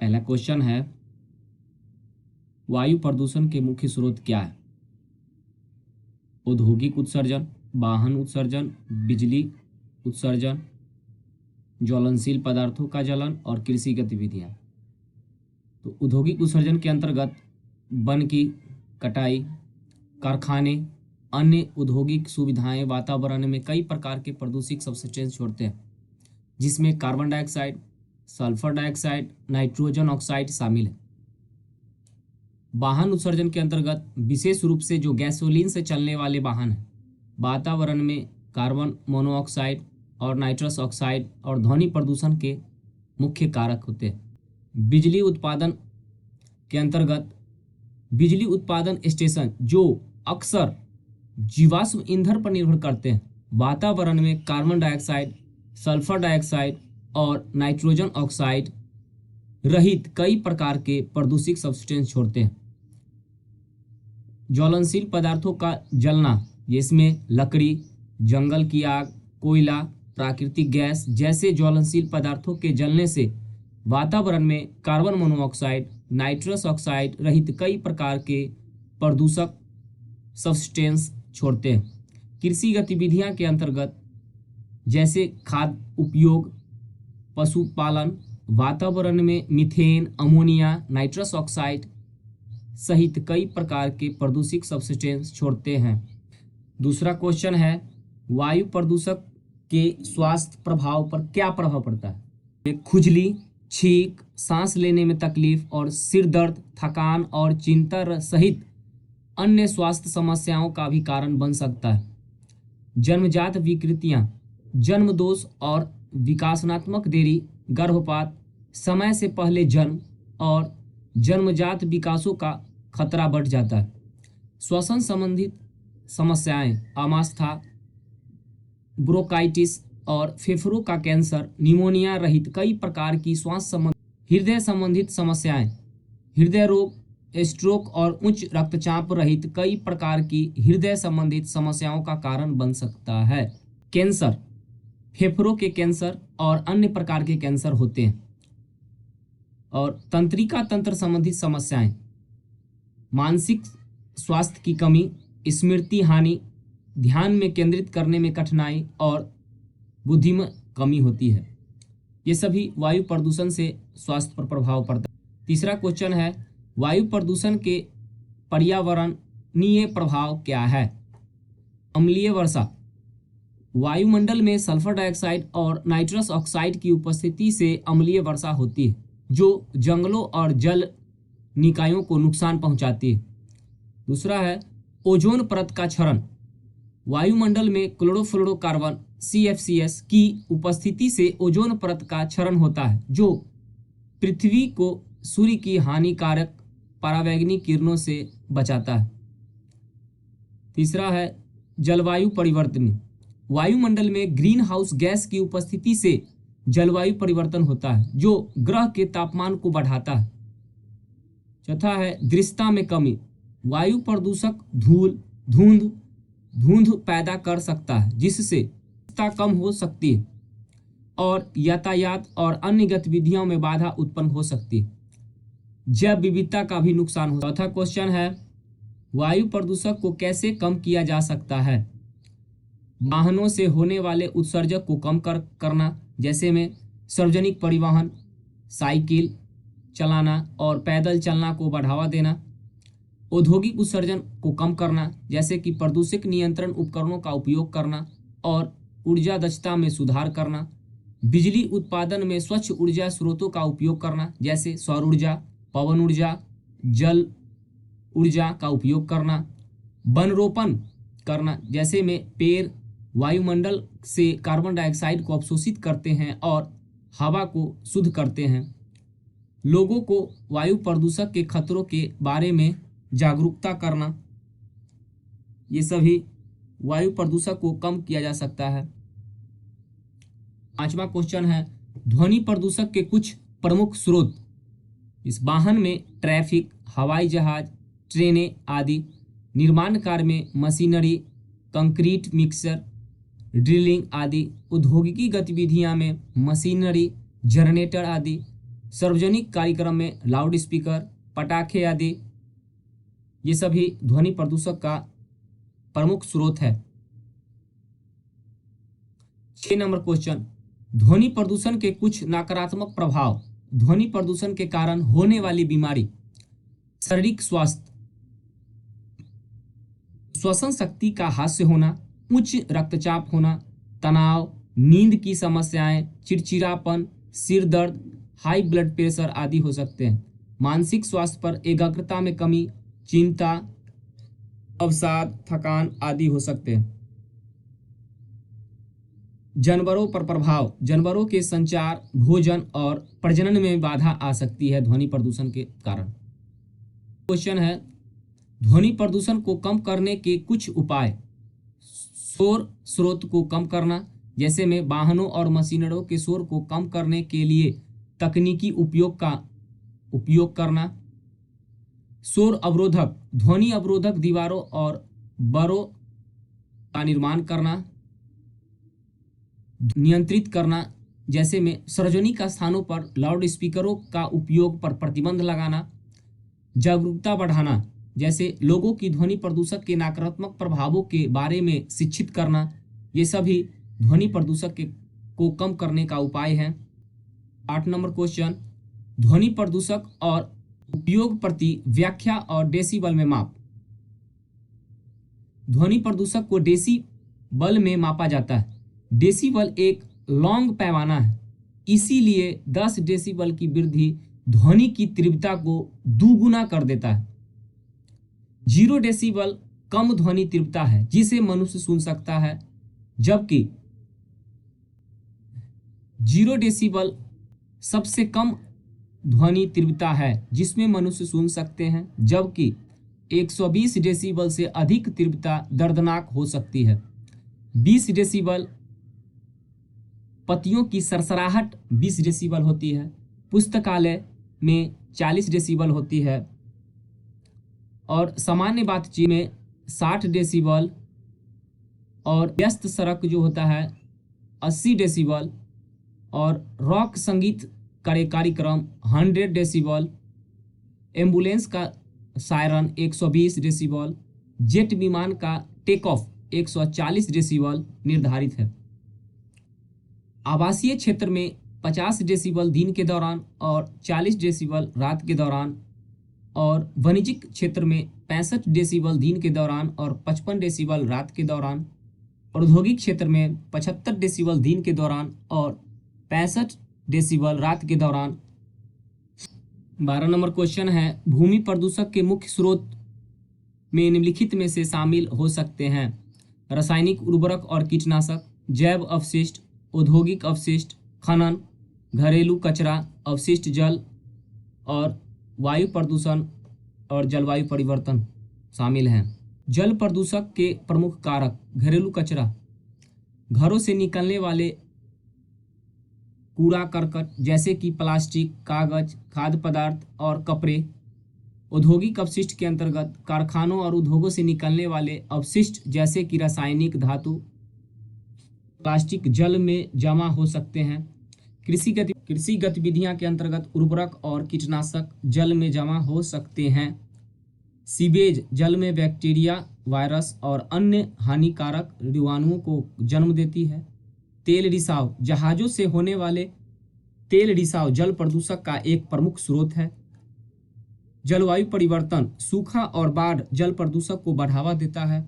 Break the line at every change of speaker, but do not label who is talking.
पहला क्वेश्चन है, वायु प्रदूषण के मुख्य स्रोत क्या है? औद्योगिक उत्सर्जन, वाहन उत्सर्जन, बिजली उत्सर्जन, ज्वलनशील पदार्थों का जलन और कृषि गतिविधियां। तो औद्योगिक उत्सर्जन के अंतर्गत वन की कटाई, कारखाने, अन्य औद्योगिक सुविधाएं वातावरण में कई प्रकार के प्रदूषक सब्सटेंस छोड़ते हैं, जिसमें carbon dioxide, sulphur dioxide, nitrogen oxide शामिल है। वाहन उत्सर्जन के अंतर्गत विशेष रूप से जो गैसोलीन से चलने वाले वाहन हैं, वातावरण में कार्बन मोनोऑक्साइड और नाइट्रस ऑक्साइड और ध्वनि प्रदूषण के मुख्य कारक होते हैं। बिजली उत्पादन के अंतर्गत बिजली उत्पादन स्टेशन जो अक्सर जीवाश्म ईंधन पर निर्भर करते हैं, वातावरण में कार्बन डाइऑक्साइड, सल्फर डाइऑक्साइड और नाइट्रोजन ऑक्साइड रहित कई प्रकार के प्रदूषक सब्सटेंस छोड़ते हैं। ज्वलनशील पदार्थों का जलना, जिसमें लकड़ी, जंगल की आग, कोयला, प्राकृतिक गैस जैसे ज्वलनशील पदार्थों के जलने से वातावरण में कार्बन मोनोऑक्साइड, नाइट्रस ऑक्साइड रहित कई प्रकार के प्रदूषक सब्सटेंस छोड़ते हैं। कृषि गतिविधियां के अंतर्गत जैसे खाद्य उपयोग, पशुपालन, वातावरण में मीथेन, अमोनिया, नाइट्रस ऑक्साइड सहित कई प्रकार के प्रदूषक सब्सटेंस छोड़ते हैं। दूसरा क्वेश्चन है, वायु प्रदूषक के स्वास्थ्य प्रभाव पर क्या प्रभाव पड़ता है? खुजली, छींक, सांस लेने में तकलीफ और सिर दर्द, थकान और चिंता सहित अन्य स्वास्थ्य समस्याओं का भी कारण बन सकता है। जन्मजात विकृतियां, जन्म दोष और विकासात्मक देरी, गर्भपात, समय से पहले जन्म और जन्मजात विकासों का खतरा बढ़ जाता है। श्वसन संबंधित समस्याएं, आमास्था, ब्रोंकाइटिस और फेफड़ों का कैंसर, निमोनिया रहित कई प्रकार की श्वास संबंधी, हृदय संबंधित समस्याएं, हृदय रोग, स्ट्रोक और उच्च रक्तचाप रहित कई प्रकार की हृदय संबंधित समस्याओं का कारण बन सकता है। कैंसर, फेफड़ों के कैंसर और अन्य प्रकार के कैंसर होते हैं। और तंत्रिका तंत्र संबंधित समस्याएं, मानसिक स्वास्थ्य की कमी, स्मृति हानि, ध्यान में केंद्रित करने में कठिनाई और बुद्धि में कमी होती है। ये सभी वायु प्रदूषण से स्वास्थ्य पर प्रभाव पड़ता है। तीसरा क्वेश्चन है, वायु प्रदूषण के पर्यावरणीय प्रभाव क्या है? अम्लीय वर्षा, वायुमंडल में सल्फर डाइऑक्साइड और नाइट्रस ऑक्साइड की उपस्थिति से अम्लीय वर्षा होती है, जो जंगलों और जल निकायों को नुकसान पहुंचाती है। दूसरा है ओजोन परत का क्षरण, वायुमंडल में क्लोरोफ्लोरोकार्बन CFCs की उपस्थिति से ओजोन परत का क्षरण होता है, जो पृथ्वी को सूर्य की हानिकारक परावैंगनी किरणों से बचाता है। तीसरा है जलवायु परिवर्तन, वायुमंडल में ग्रीन हाउस गैस की उपस्थिति से जलवायु परिवर्तन होता है, जो ग्रह के तापमान को बढ़ाता है। चौथा है दृश्यता में कमी, वायु प्रदूषक धुंध पैदा कर सकता है, जिससे दृश्यता कम हो सकती है और यातायात और अन्य गतिविधियों में बाधा उत्पन्न हो सकती है। जैव विविधता का भी नुकसान हो। चौथा क्वेश्चन है, वायु प्रदूषक को कैसे कम किया जा सकता है? वाहनों से होने वाले उत्सर्जक को कम करना, जैसे में सार्वजनिक परिवहन, साइकिल चलाना और पैदल चलना को बढ़ावा देना। औद्योगिक उत्सर्जन को कम करना, जैसे कि प्रदूषक नियंत्रण उपकरणों का उपयोग करना और ऊर्जा दक्षता में सुधार करना। बिजली उत्पादन में स्वच्छ ऊर्जा स्रोतों का उपयोग करना, जैसे सौर ऊर्जा, पवन ऊर्जा, जल ऊर्जा का उपयोग करना। वन रोपण करना, जैसे में पेड़ वायुमंडल से कार्बन डाइऑक्साइड को अवशोषित करते हैं और हवा को शुद्ध करते हैं। लोगों को वायु प्रदूषक के खतरों के बारे में जागरूकता करना, ये सभी वायु प्रदूषक को कम किया जा सकता है। पांचवा क्वेश्चन है, ध्वनि प्रदूषक के कुछ प्रमुख स्रोत। इस वाहन में ट्रैफिक, हवाई जहाज, ट्रेनें आदि, निर्माण कार्य में मशीनरी, कंक्रीट मिक्सर, ड्रिलिंग आदि, औद्योगिक गतिविधियां में मशीनरी, जनरेटर आदि, सार्वजनिक कार्यक्रम में लाउड स्पीकर, पटाखे आदि, ये सभी ध्वनि प्रदूषक का प्रमुख स्रोत है। 6 नंबर क्वेश्चन, ध्वनि प्रदूषण के कुछ नकारात्मक प्रभाव। ध्वनि प्रदूषण के कारण होने वाली बीमारी, शारीरिक स्वास्थ्य, श्वसन शक्ति का ह्रास होना, उच्च रक्तचाप होना, तनाव, नींद की समस्याएं, चिड़चिड़ापन, सिर दर्द, हाई ब्लड प्रेशर आदि हो सकते हैं। मानसिक स्वास्थ्य पर एकाग्रता में कमी, चिंता, अवसाद, थकान आदि हो सकते हैं। जानवरों पर प्रभाव, जानवरों के संचार, भोजन और प्रजनन में बाधा आ सकती है ध्वनि प्रदूषण के कारण। क्वेश्चन है, ध्वनि प्रदूषण को कम करने के कुछ उपाय। शोर स्रोत को कम करना, जैसे में वाहनों और मशीनरों के शोर को कम करने के लिए तकनीकी उपयोग करना। शोर अवरोधक, ध्वनि अवरोधक दीवारों और बड़ों का निर्माण करना। नियंत्रित करना, जैसे में सार्वजनिक स्थानों पर लाउड स्पीकरों का उपयोग पर प्रतिबंध लगाना। जागरूकता बढ़ाना, जैसे लोगों की ध्वनि प्रदूषक के नकारात्मक प्रभावों के बारे में शिक्षित करना। ये सभी ध्वनि प्रदूषक को कम करने का उपाय है। 8 नंबर क्वेश्चन, ध्वनि प्रदूषक और उपयोग प्रति व्याख्या और डेसिबल में माप। ध्वनि प्रदूषक को डेसिबल में मापा जाता है। डेसिबल एक लॉन्ग पैमाना है, इसीलिए 10 डेसिबल की वृद्धि ध्वनि की तीव्रता को दोगुना कर देता है। 0 डेसिबल कम ध्वनि तीव्रता है जिसे मनुष्य सुन सकता है, जबकि 0 डेसिबल सबसे कम ध्वनि तीव्रता है जिसमें मनुष्य सुन सकते हैं, जबकि 120 डेसिबल से अधिक तीव्रता दर्दनाक हो सकती है। 20 डेसिबल पत्तियों की सरसराहट 20 डेसिबल होती है। पुस्तकालय में 40 डेसिबल होती है और सामान्य बातचीत में 60 डेसिबल और व्यस्त सड़क जो होता है 80 डेसिबल और रॉक संगीत कार्यक्रम 100 डेसिबल, एम्बुलेंस का सायरन 120 डेसिबल, जेट विमान का टेक ऑफ 140 डेसिबल निर्धारित है। आवासीय क्षेत्र में 50 डेसिबल दिन के दौरान और 40 डेसिबल रात के दौरान, और वाणिज्यिक क्षेत्र में 65 डेसिबल दिन के दौरान और 55 डेसिबल रात के दौरान। औद्योगिक क्षेत्र में 75 डेसिबल दिन के दौरान और 65 डेसिबल रात के दौरान। 12 नंबर क्वेश्चन है, भूमि प्रदूषक के मुख्य स्रोत में निम्नलिखित में से शामिल हो सकते हैं। रासायनिक उर्वरक और कीटनाशक, जैव अपशिष्ट, औद्योगिक अपशिष्ट, खनन, घरेलू कचरा, अपशिष्ट जल और वायु प्रदूषण और जलवायु परिवर्तन शामिल हैं। जल प्रदूषक के प्रमुख कारक, घरेलू कचरा, घरों से निकलने वाले कूड़ा करकट जैसे कि प्लास्टिक, कागज, खाद्य पदार्थ और कपड़े। औद्योगिक अपशिष्ट के अंतर्गत कारखानों और उद्योगों से निकलने वाले अपशिष्ट जैसे कि रासायनिक, धातु, प्लास्टिक जल में जमा हो सकते हैं। कृषि गतिविधियां के अंतर्गत उर्वरक और कीटनाशक जल में जमा हो सकते हैं। सीवेज जल में बैक्टीरिया, वायरस और अन्य हानिकारक जीवाणुओं को जन्म देती है। तेल रिसाव, जहाजों से होने वाले तेल रिसाव जल प्रदूषक का एक प्रमुख स्रोत है। जलवायु परिवर्तन, सूखा और बाढ़ जल प्रदूषक को बढ़ावा देता है।